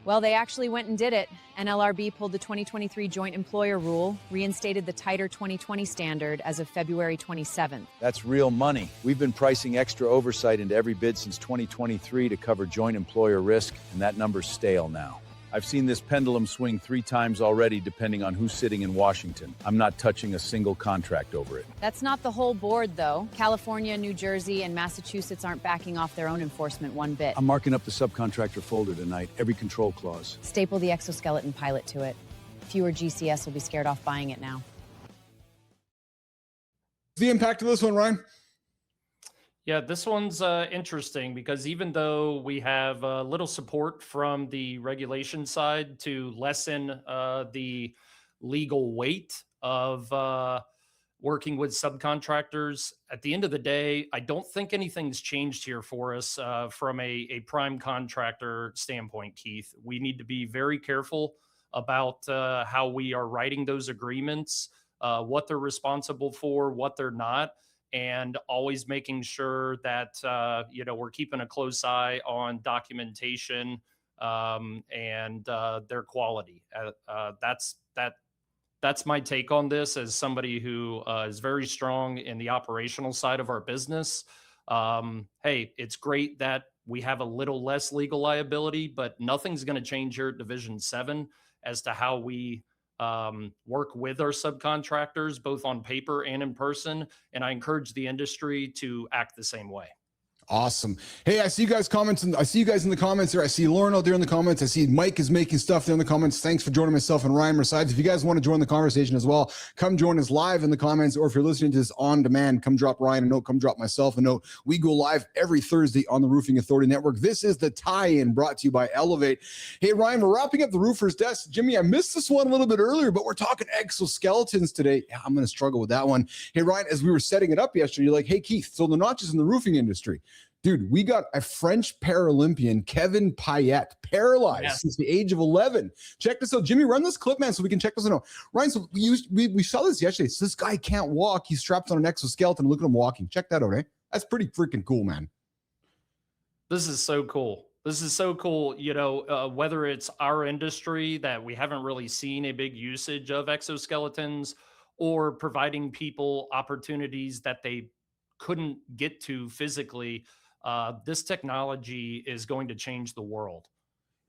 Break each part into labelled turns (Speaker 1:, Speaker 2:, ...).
Speaker 1: Well, they actually went and did it. NLRB pulled the 2023 joint employer rule, reinstated the tighter 2020 standard as of February 27th.
Speaker 2: That's real money. We've been pricing extra oversight into every bid since 2023 to cover joint employer risk, and that number's stale now. I've seen this pendulum swing 3 times already, depending on who's sitting in Washington. I'm not touching a single contract over it.
Speaker 1: That's not the whole board, though. California, New Jersey, and Massachusetts aren't backing off their own enforcement one bit.
Speaker 2: I'm marking up the subcontractor folder tonight, every control clause.
Speaker 1: Staple the exoskeleton pilot to it. Fewer GCS will be scared off buying it now.
Speaker 3: The impact of this one, Ryan?
Speaker 4: Yeah, this one's interesting because even though we have little support from the regulation side to lessen the legal weight of working with subcontractors, at the end of the day, I don't think anything's changed here for us from a prime contractor standpoint, Keith. We need to be very careful about how we are writing those agreements, what they're responsible for, what they're not, and always making sure that we're keeping a close eye on documentation and their quality. That's my take on this as somebody who is very strong in the operational side of our business. Hey, it's great that we have a little less legal liability, but nothing's going to change here at Division 7 as to how we work with our subcontractors, both on paper and in person. And I encourage the industry to act the same way.
Speaker 3: Awesome. Hey, I see you guys comments, and I see you guys in the comments there. I see Lauren out there in the comments. I see Mike is making stuff there in the comments. Thanks for joining myself and Ryan Resides. If you guys want to join the conversation as well, come join us live in the comments, or if you're listening to this on demand, come drop Ryan a note, come drop myself a note. We go live every Thursday on the Roofing Authority Network. This is the tie-in brought to you by Elevate. Hey, Ryan, we're wrapping up the Roofer's Desk. Jimmy, I missed this one a little bit earlier, but we're talking exoskeletons today. Yeah, I'm going to struggle with that one. Hey, Ryan, as we were setting it up yesterday, you're like, hey, Keith, so the notches in the roofing industry. Dude, we got a French Paralympian, Kevin Payet, paralyzed since the age of 11. Check this out. Jimmy, run this clip, man, so we can check this out. Ryan, so we saw this yesterday. So this guy can't walk. He's strapped on an exoskeleton. Look at him walking. Check that out, eh? That's pretty freaking cool, man.
Speaker 4: This is so cool. This is so cool. Whether it's our industry that we haven't really seen a big usage of exoskeletons, or providing people opportunities that they couldn't get to physically, this technology is going to change the world.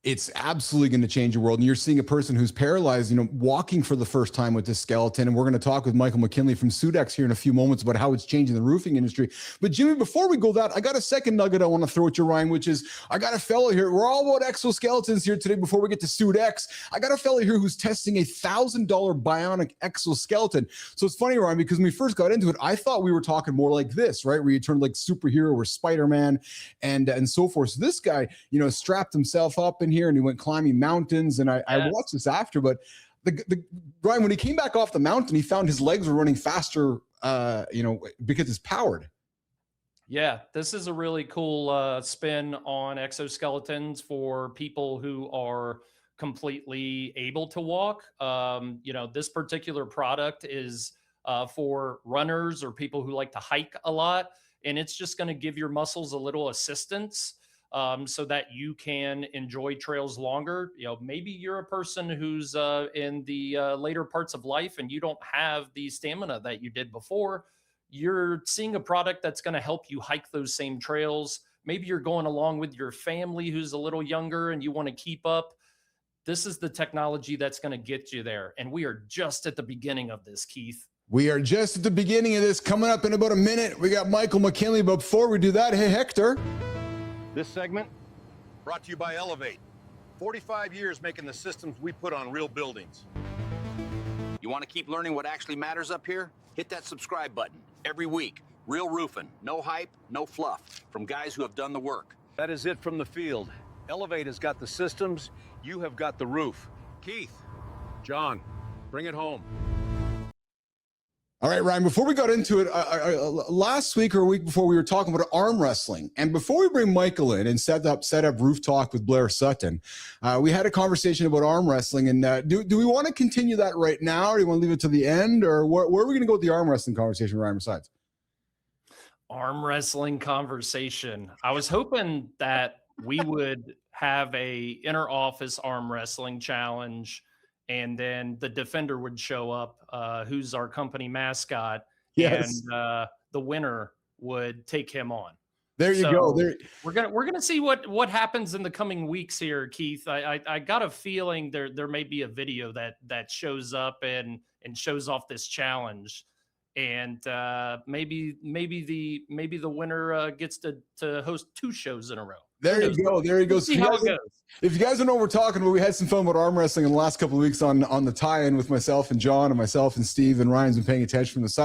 Speaker 3: It's absolutely going to change the world. And you're seeing a person who's paralyzed, walking for the first time with this skeleton. And we're going to talk with Michael McKinley from Sudex here in a few moments about how it's changing the roofing industry. But Jimmy, before we go that, I got a second nugget I want to throw at you, Ryan, which is I got a fellow here. We're all about exoskeletons here today before we get to Sudex. I got a fellow here who's testing a $1,000 bionic exoskeleton. So it's funny, Ryan, because when we first got into it, I thought we were talking more like this, right? Where you turn like superhero or Spider-Man and so forth. So this guy, strapped himself up in here and he went climbing mountains, and I watched this after, but the Ryan, when he came back off the mountain, he found his legs were running faster, because it's powered.
Speaker 4: Yeah, this is a really cool spin on exoskeletons for people who are completely able to walk. This particular product is for runners or people who like to hike a lot, and it's just going to give your muscles a little assistance. So that you can enjoy trails longer. Maybe you're a person who's in the later parts of life and you don't have the stamina that you did before. You're seeing a product that's going to help you hike those same trails. Maybe you're going along with your family who's a little younger and you want to keep up. This is the technology that's going to get you there. And we are just at the beginning of this, Keith.
Speaker 3: We are just at the beginning of this. Coming up in about a minute, we got Michael McKinley. But before we do that, hey, Hector.
Speaker 5: This segment brought to you by Elevate. 45 years making the systems we put on real buildings.
Speaker 6: You want to keep learning what actually matters up here? Hit that subscribe button. Every week, real roofing. No hype, no fluff. From guys who have done the work.
Speaker 5: That is it from the field. Elevate has got the systems. You have got the roof. Keith, John, bring it home.
Speaker 3: All right, Ryan, before we got into it, last week or a week before, we were talking about arm wrestling. And before we bring Michael in and set up Roof Talk with Blair Sutton, we had a conversation about arm wrestling. And do we want to continue that right now, or do you want to leave it to the end? Or where are we going to go with the arm wrestling conversation, Ryan Resides?
Speaker 4: Arm wrestling conversation. I was hoping that we would have a inner office arm wrestling challenge, and then the defender would show up, who's our company mascot,
Speaker 3: Yes.
Speaker 4: and the winner would take him on.
Speaker 3: There you go. There.
Speaker 4: We're gonna see what happens in the coming weeks here, Keith. I got a feeling there may be a video that shows up and shows off this challenge, and maybe the winner gets to host 2 shows in a row.
Speaker 3: There you go. There you go.
Speaker 4: See how it goes.
Speaker 3: If you guys don't know what we're talking about, we had some fun with arm wrestling in the last couple of weeks on the tie-in with myself and John and myself and Steve, and Ryan's been paying attention from the side.